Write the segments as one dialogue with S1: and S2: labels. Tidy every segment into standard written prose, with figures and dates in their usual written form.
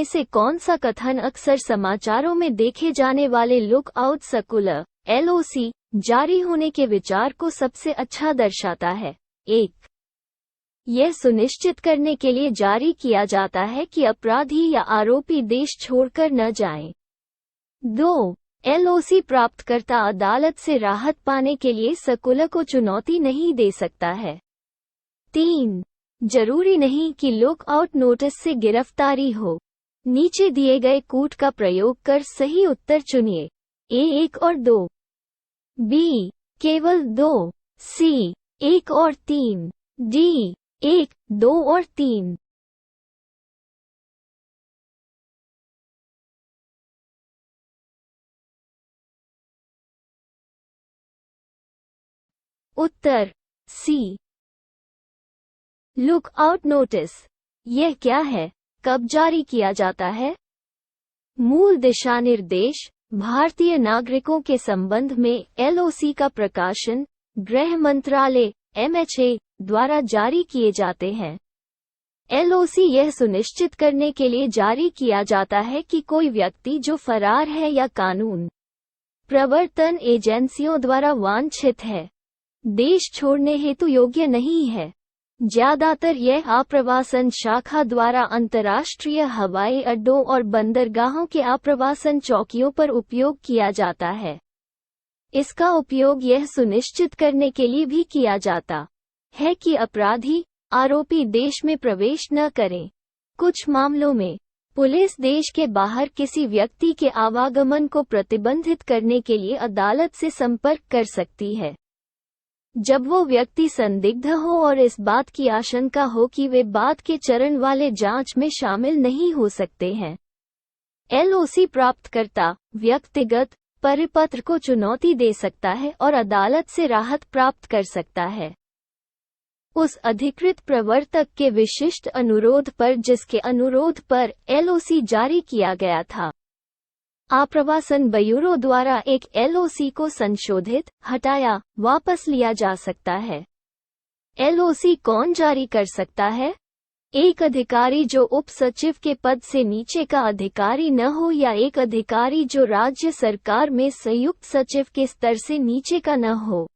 S1: में से कौन सा कथन अक्सर समाचारों में देखे जाने वाले लुक आउट सर्कुलर (LOC) जारी होने के विचार को सबसे अच्छा दर्शाता है? 1. यह सुनिश्चित करने के लिए जारी किया जाता है कि अपराधी या आरोपी देश छोड़कर न जाएं। 2. LOC प्राप्तकर्ता अदालत से राहत पाने के लिए सर्कुलर को चुनौती नहीं दे सकता है। 3. जरूरी नहीं कि लुक आउट नोटिस से गिरफ्तारी हो। नीचे दिए गए कूट का प्रयोग कर सही उत्तर चुनिए। A 1 और 2, B केवल 2, C 1 और 3, D 1, 2 और 3। उत्तर C। लुक आउट नोटिस यह क्या है, कब जारी किया जाता है? मूल दिशानिर्देश भारतीय नागरिकों के संबंध में LOC का प्रकाशन गृह मंत्रालय MHA द्वारा जारी किए जाते हैं। LOC यह सुनिश्चित करने के लिए जारी किया जाता है कि कोई व्यक्ति जो फरार है या कानून प्रवर्तन एजेंसियों द्वारा वांछित है, देश छोड़ने हेतु योग्य नहीं है। ज्यादातर यह आप्रवासन शाखा द्वारा अंतर्राष्ट्रीय हवाई अड्डों और बंदरगाहों के आप्रवासन चौकियों पर उपयोग किया जाता है। इसका उपयोग यह सुनिश्चित करने के लिए भी किया जाता है कि अपराधी आरोपी देश में प्रवेश न करें। कुछ मामलों में पुलिस देश के बाहर किसी व्यक्ति के आवागमन को प्रतिबंधित करने के लिए अदालत से संपर्क कर सकती है, जब वो व्यक्ति संदिग्ध हो और इस बात की आशंका हो कि वे बाद के चरण वाले जांच में शामिल नहीं हो सकते हैं। LOC प्राप्तकर्ता व्यक्तिगत परिपत्र को चुनौती दे सकता है और अदालत से राहत प्राप्त कर सकता है उस अधिकृत प्रवर्तक के विशिष्ट अनुरोध पर जिसके अनुरोध पर LOC जारी किया गया था। आप्रवासन ब्यूरो द्वारा एक LOC को संशोधित, हटाया, वापस लिया जा सकता है। LOC कौन जारी कर सकता है? एक अधिकारी जो उप सचिव के पद से नीचे का अधिकारी न हो या एक अधिकारी जो राज्य सरकार में संयुक्त सचिव के स्तर से नीचे का न हो।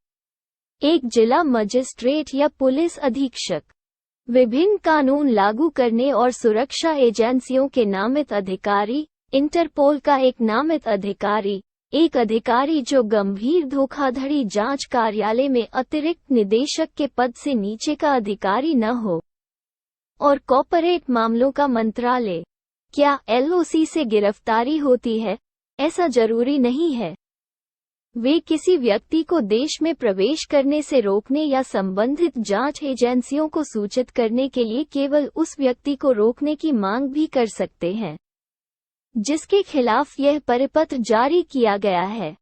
S1: एक जिला मजिस्ट्रेट या पुलिस अधीक्षक। विभिन्न कानून लागू करने और सुरक्षा एजेंसियों के नामित अधिकारी, इंटरपोल का एक नामित अधिकारी, एक अधिकारी जो गंभीर धोखाधड़ी जांच कार्यालय में अतिरिक्त निदेशक के पद से नीचे का अधिकारी न हो, और कॉर्पोरेट मामलों का मंत्रालय। क्या LOC से गिरफ्तारी होती है? ऐसा जरूरी नहीं है। वे किसी व्यक्ति को देश में प्रवेश करने से रोकने या संबंधित जांच एजेंसियों को सूचित करने के लिए केवल उस व्यक्ति को रोकने की मांग भी कर सकते हैं जिसके खिलाफ यह परिपत्र जारी किया गया है।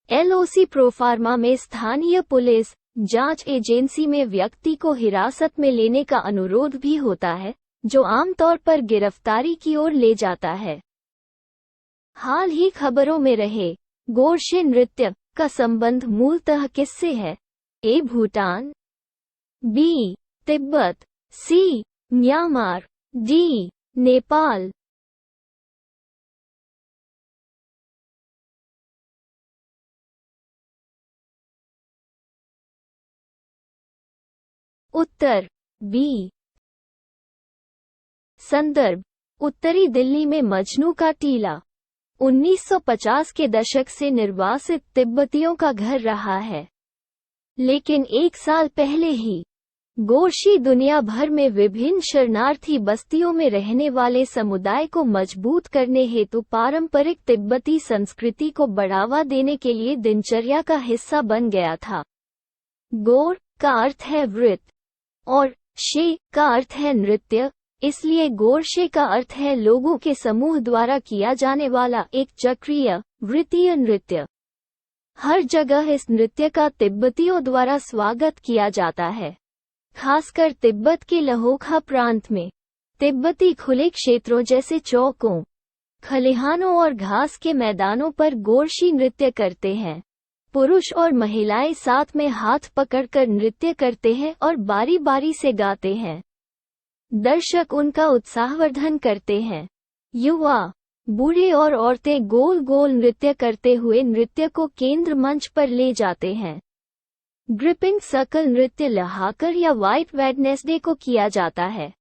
S1: LOC प्रोफार्मा में स्थानीय पुलिस जांच एजेंसी में व्यक्ति को हिरासत में लेने का अनुरोध भी होता है, जो आमतौर पर गिरफ्तारी की ओर ले जाता है। हाल ही खबरों में रहे गोरशे नृत्य का संबंध मूलतः किससे है? A Bhutan, B Tibet, C Myanmar, D Nepal. Uttar B। संदर्भ: उत्तरी दिल्ली में मजनू का टीला 1950 के दशक से निर्वासित तिब्बतियों का घर रहा है, लेकिन एक साल पहले ही गोरशी दुनिया भर में विभिन्न शरणार्थी बस्तियों में रहने वाले समुदाय को मजबूत करने हेतु पारंपरिक तिब्बती संस्कृति को बढ़ावा देने के लिए दिनचर्या का हिस्सा बन गया था। गोर का अर्थ है वृत्त और शे का अर्थ है नृत्य, इसलिए गोरशे का अर्थ है लोगों के समूह द्वारा किया जाने वाला एक चक्रीय वृत्तीय नृत्य। हर जगह इस नृत्य का तिब्बतियों द्वारा स्वागत किया जाता है, खासकर तिब्बत के लहोखा प्रांत में। तिब्बती खुले क्षेत्रों जैसे चौकों, खलिहानों और घास के मैदानों पर गोरशी नृत्य करते हैं। पुरुष और महिलाएं साथ में हाथ पकड़कर नृत्य करते हैं और बारी बारी से गाते हैं। दर्शक उनका उत्साहवर्धन करते हैं। युवा, बूढ़े और औरतें गोल गोल नृत्य करते हुए नृत्य को केंद्र मंच पर ले जाते हैं। ग्रिपिंग सर्कल नृत्य लहाकर या व्हाइट वेडनेसडे को किया जाता है,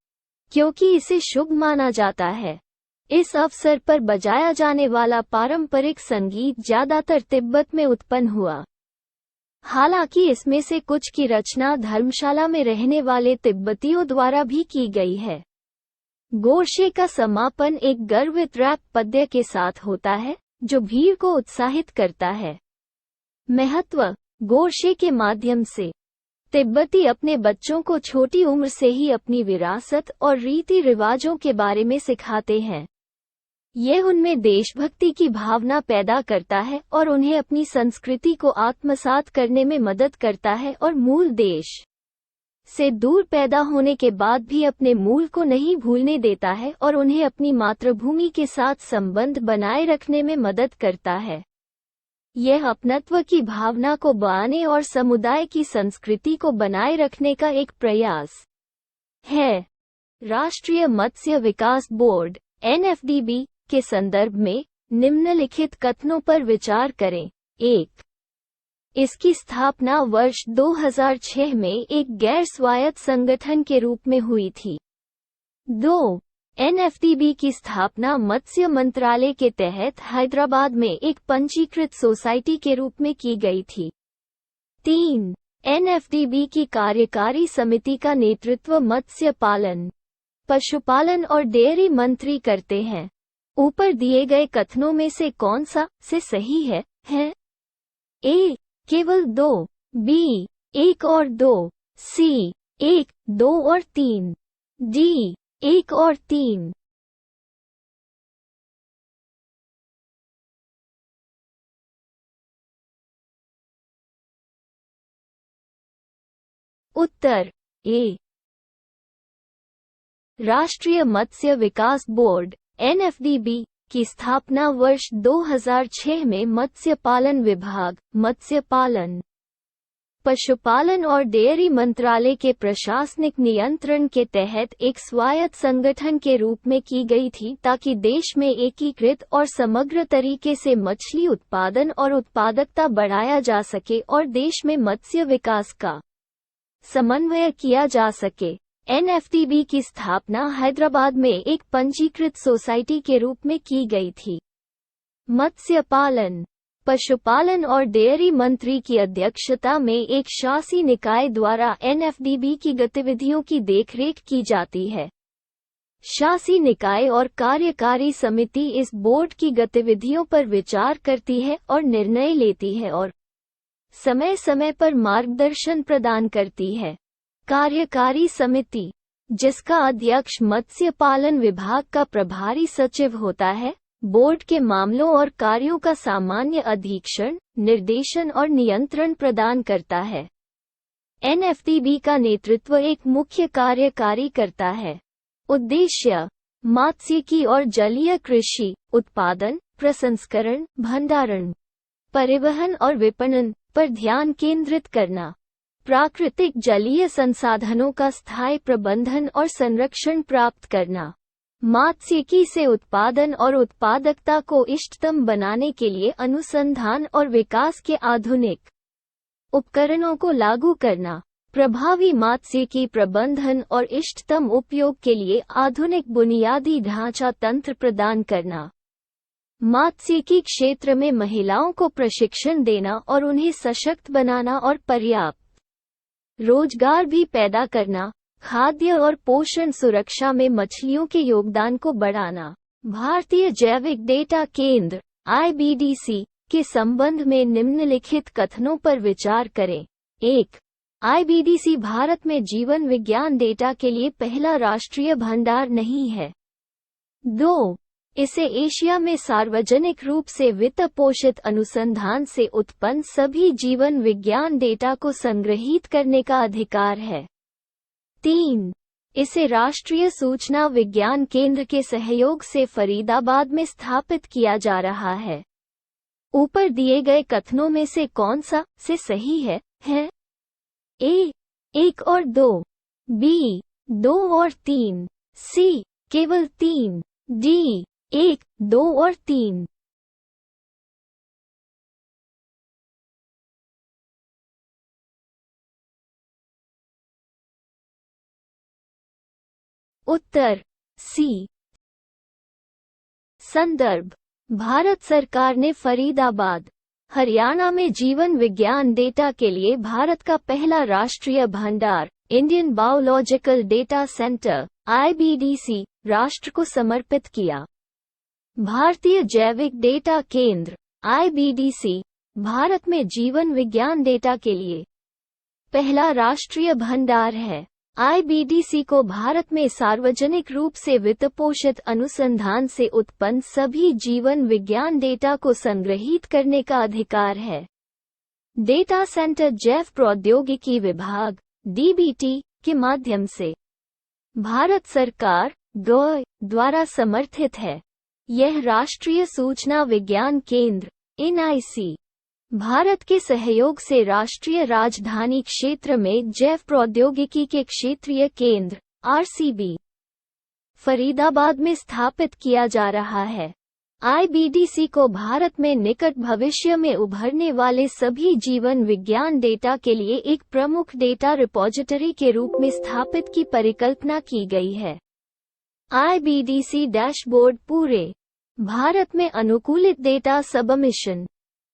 S1: क्योंकि इसे शुभ माना जाता है। इस अवसर पर बजाया जाने वाला पारंपरिक संगीत ज्यादातर तिब्बत में उत्पन्न हुआ। हालांकि इसमें से कुछ की रचना धर्मशाला में रहने वाले तिब्बतियों द्वारा भी की गई है। गोरशे का समापन एक गर्वित रैप पद्य के साथ होता है, जो भीड़ को उत्साहित करता है। महत्व: गोरशे के माध्यम से तिब्बती अपने बच्चों को छोटी उम्र से ही अपनी विरासत और रीति रिवाजों के बारे में सिखाते हैं। यह उनमें देशभक्ति की भावना पैदा करता है और उन्हें अपनी संस्कृति को आत्मसात करने में मदद करता है और मूल देश से दूर पैदा होने के बाद भी अपने मूल को नहीं भूलने देता है और उन्हें अपनी मातृभूमि के साथ संबंध बनाए रखने में मदद करता है। यह अपनत्व की भावना को बढ़ाने और समुदाय की संस्कृति को बनाए रखने का एक प्रयास है। राष्ट्रीय मत्स्य विकास बोर्ड (NFDB) के संदर्भ में निम्नलिखित कथनों पर विचार करें। 1. इसकी स्थापना वर्ष 2006 में एक गैर स्वायत्त संगठन के रूप में हुई थी। 2. NFDB की स्थापना मत्स्य मंत्रालय के तहत हैदराबाद में एक पंजीकृत सोसाइटी के रूप में की गई थी। 3. NFDB की कार्यकारी समिति का नेतृत्व मत्स्य पालन, पशुपालन और डेयरी मंत्री करते हैं। ऊपर दिए गए कथनों में से कौन सा से सही है? ए. केवल 2, B. 1 और 2, C. 1, 2 और 3, D. 1 और 3। उत्तर ए। राष्ट्रीय मत्स्य विकास बोर्ड (NFDB) की स्थापना वर्ष 2006 में मत्स्य पालन विभाग, मत्स्य पालन, पशुपालन और डेयरी मंत्रालय के प्रशासनिक नियंत्रण के तहत एक स्वायत्त संगठन के रूप में की गई थी, ताकि देश में एकीकृत और समग्र तरीके से मछली उत्पादन और उत्पादकता बढ़ाया जा सके और देश में मत्स्य विकास का समन्वय किया जा सके। NFDB की स्थापना हैदराबाद में एक पंजीकृत सोसाइटी के रूप में की गई थी। मत्स्य पालन, पशुपालन और डेयरी मंत्री की अध्यक्षता में एक शासी निकाय द्वारा NFDB की गतिविधियों की देखरेख की जाती है। शासी निकाय और कार्यकारी समिति इस बोर्ड की गतिविधियों पर विचार करती है और निर्णय लेती है और समय समय पर मार्गदर्शन प्रदान करती है। कार्यकारी समिति, जिसका अध्यक्ष मत्स्य पालन विभाग का प्रभारी सचिव होता है, बोर्ड के मामलों और कार्यों का सामान्य अधीक्षण, निर्देशन और नियंत्रण प्रदान करता है। NFDB का नेतृत्व एक मुख्य कार्यकारी करता है। उद्देश्य: मात्स्यिकी और जलीय कृषि, उत्पादन, प्रसंस्करण, भंडारण, परिवहन और विपणन पर ध्यान केंद्रित करना, प्राकृतिक जलीय संसाधनों का स्थायी प्रबंधन और संरक्षण प्राप्त करना, मात्स्यिकी से उत्पादन और उत्पादकता को इष्टतम बनाने के लिए अनुसंधान और विकास के आधुनिक उपकरणों को लागू करना, प्रभावी मात्स्यिकी प्रबंधन और इष्टतम उपयोग के लिए आधुनिक बुनियादी ढांचा तंत्र प्रदान करना, मात्स्यिकी क्षेत्र में महिलाओं को प्रशिक्षण देना और उन्हें सशक्त बनाना और पर्याप्त रोजगार भी पैदा करना, खाद्य और पोषण सुरक्षा में मछलियों के योगदान को बढ़ाना। भारतीय जैविक डेटा केंद्र (IBDC) के संबंध में निम्नलिखित कथनों पर विचार करें। 1. IBDC भारत में जीवन विज्ञान डेटा के लिए पहला राष्ट्रीय भंडार नहीं है। 2. इसे एशिया में सार्वजनिक रूप से वित्त पोषित अनुसंधान से उत्पन्न सभी जीवन विज्ञान डेटा को संग्रहीत करने का अधिकार है। 3. इसे राष्ट्रीय सूचना विज्ञान केंद्र के सहयोग से फरीदाबाद में स्थापित किया जा रहा है। ऊपर दिए गए कथनों में से कौन सा से सही है? ए. 1 और 2, B. 2 और 3, C. केवल 3, D. 1, 2 और 3। उत्तर सी। संदर्भ: भारत सरकार ने फरीदाबाद, हरियाणा में जीवन विज्ञान डेटा के लिए भारत का पहला राष्ट्रीय भंडार Indian biological data centre (IBDC) राष्ट्र को समर्पित किया। भारतीय जैविक डेटा केंद्र (IBDC) भारत में जीवन विज्ञान डेटा के लिए पहला राष्ट्रीय भंडार है। IBDC को भारत में सार्वजनिक रूप से वित्तपोषित अनुसंधान से उत्पन्न सभी जीवन विज्ञान डेटा को संग्रहीत करने का अधिकार है। डेटा सेंटर जैव प्रौद्योगिकी विभाग (DBT) के माध्यम से भारत सरकार द्वारा समर्थित है। यह राष्ट्रीय सूचना विज्ञान केंद्र (NIC) भारत के सहयोग से राष्ट्रीय राजधानी क्षेत्र में जैव प्रौद्योगिकी के क्षेत्रीय केंद्र (RCB) फरीदाबाद में स्थापित किया जा रहा है। IBDC को भारत में निकट भविष्य में उभरने वाले सभी जीवन विज्ञान डेटा के लिए एक प्रमुख डेटा रिपॉजिटरी के रूप में स्थापित की परिकल्पना की गई है। IBDC डैशबोर्ड पूरे भारत में अनुकूलित डेटा सबमिशन,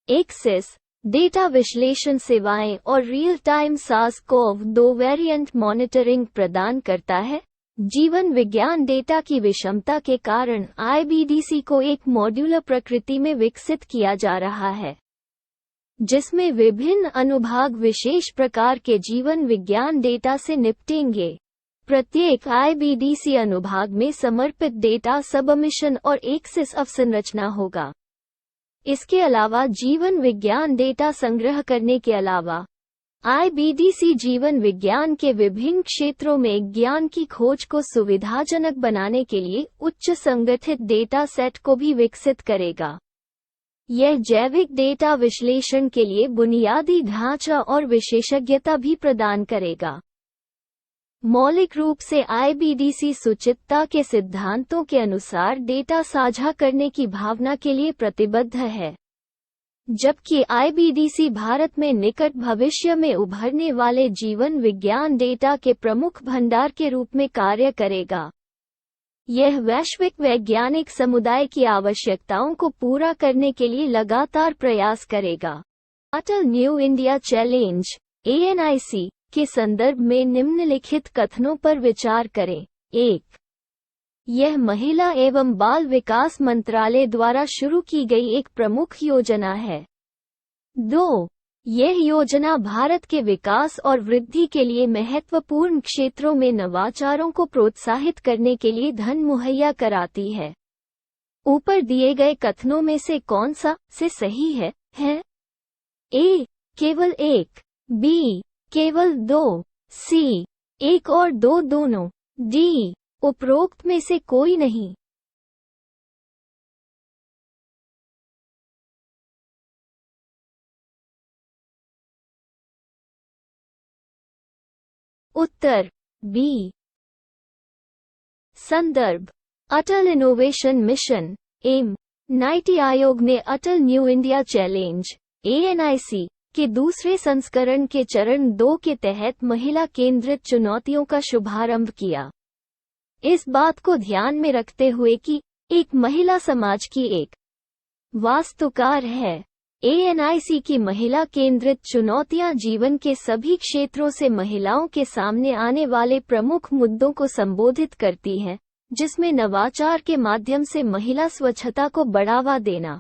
S1: एक्सेस, डेटा विश्लेषण सेवाएं और real time SARS-CoV-2 variant monitoring प्रदान करता है। जीवन विज्ञान डेटा की विषमता के कारण IBDC को एक मॉड्यूलर प्रकृति में विकसित किया जा रहा है, जिसमें विभिन्न अनुभाग विशेष प्रकार के जीवन विज्ञान डेटा से निपटेंगे। प्रत्येक IBDC अनुभाग में समर्पित डेटा सबमिशन और एक्सेस अवसंरचना होगा। इसके अलावा जीवन विज्ञान डेटा संग्रह करने के अलावा IBDC जीवन विज्ञान के विभिन्न क्षेत्रों में ज्ञान की खोज को सुविधाजनक बनाने के लिए उच्च संगठित डेटा सेट को भी विकसित करेगा। यह जैविक डेटा विश्लेषण के लिए बुनियादी ढांचा और विशेषज्ञता भी प्रदान करेगा। मौलिक रूप से IBDC सुचित्ता के सिद्धांतों के अनुसार डेटा साझा करने की भावना के लिए प्रतिबद्ध है, जबकि IBDC भारत में निकट भविष्य में उभरने वाले जीवन विज्ञान डेटा के प्रमुख भंडार के रूप में कार्य करेगा। यह वैश्विक वैज्ञानिक समुदाय की आवश्यकताओं को पूरा करने के लिए लगातार प्रयास करेगा। अटल न्यू इंडिया चैलेंज (ANIC) के संदर्भ में निम्नलिखित कथनों पर विचार करें। 1. यह महिला एवं बाल विकास मंत्रालय द्वारा शुरू की गई एक प्रमुख योजना है। 2. यह योजना भारत के विकास और वृद्धि के लिए महत्वपूर्ण क्षेत्रों में नवाचारों को प्रोत्साहित करने के लिए धन मुहैया कराती है। ऊपर दिए गए कथनों में से कौन सा से सही है? A. केवल 1, B. केवल 2, C. 1 और 2 दोनों, D. उपरोक्त में से कोई नहीं। उत्तर B। संदर्भ: अटल innovation mission (M) NITI Aayog ने अटल न्यू इंडिया चैलेंज (ANIC) के दूसरे संस्करण के चरण 2 के तहत महिला केंद्रित चुनौतियों का शुभारंभ किया। इस बात को ध्यान में रखते हुए कि एक महिला समाज की एक वास्तुकार है, ANIC की महिला केंद्रित चुनौतियां जीवन के सभी क्षेत्रों से महिलाओं के सामने आने वाले प्रमुख मुद्दों को संबोधित करती हैं, जिसमें नवाचार के माध्यम से महिला स्वच्छता को बढ़ावा देना,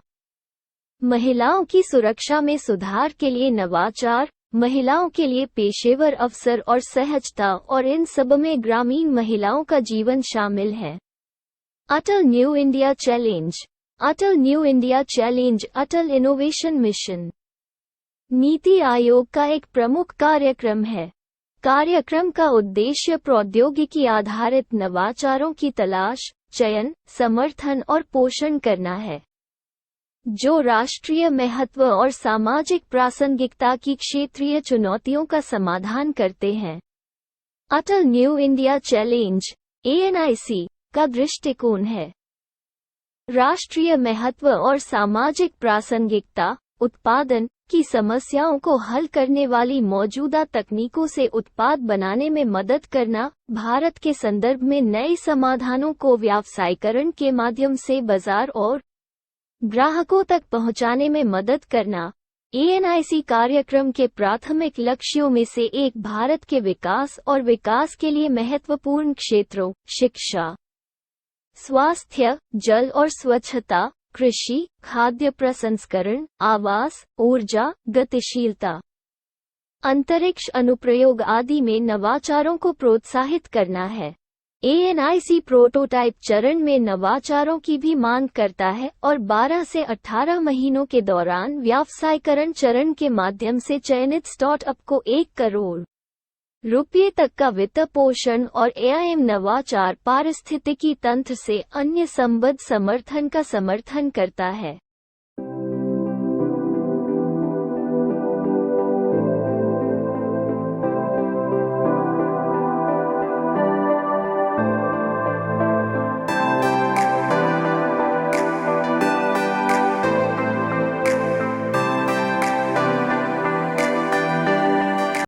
S1: महिलाओं की सुरक्षा में सुधार के लिए नवाचार, महिलाओं के लिए पेशेवर अवसर और सहजता, और इन सब में ग्रामीण महिलाओं का जीवन शामिल है। अटल न्यू इंडिया चैलेंज अटल न्यू इंडिया चैलेंज अटल इनोवेशन मिशन नीति आयोग का एक प्रमुख कार्यक्रम है। कार्यक्रम का उद्देश्य प्रौद्योगिकी आधारित नवाचारों की तलाश, चयन, समर्थन और पोषण करना है, जो राष्ट्रीय महत्व और सामाजिक प्रासंगिकता की क्षेत्रीय चुनौतियों का समाधान करते हैं। अटल न्यू इंडिया चैलेंज (ANIC) का दृष्टिकोण है राष्ट्रीय महत्व और सामाजिक प्रासंगिकता, उत्पादन की समस्याओं को हल करने वाली मौजूदा तकनीकों से उत्पाद बनाने में मदद करना, भारत के संदर्भ में नए समाधानों को व्यावसायीकरण के माध्यम से बाजार और ग्राहकों तक पहुंचाने में मदद करना, एएनआईसी कार्यक्रम के प्राथमिक लक्ष्यों में से एक भारत के विकास और विकास के लिए महत्वपूर्ण क्षेत्रों, शिक्षा, स्वास्थ्य, जल और स्वच्छता, कृषि, खाद्य प्रसंस्करण, आवास, ऊर्जा, गतिशीलता, अंतरिक्ष अनुप्रयोग आदि में नवाचारों को प्रोत्साहित करना है। एएनआईसी प्रोटोटाइप चरण में नवाचारों की भी मांग करता है और 12 से 18 महीनों के दौरान व्यावसायीकरण चरण के माध्यम से चयनित स्टार्टअप को 1 करोड़ रुपये तक का वित्त पोषण और एआईएम नवाचार पारिस्थितिकी तंत्र से अन्य संबद्ध समर्थन का समर्थन करता है।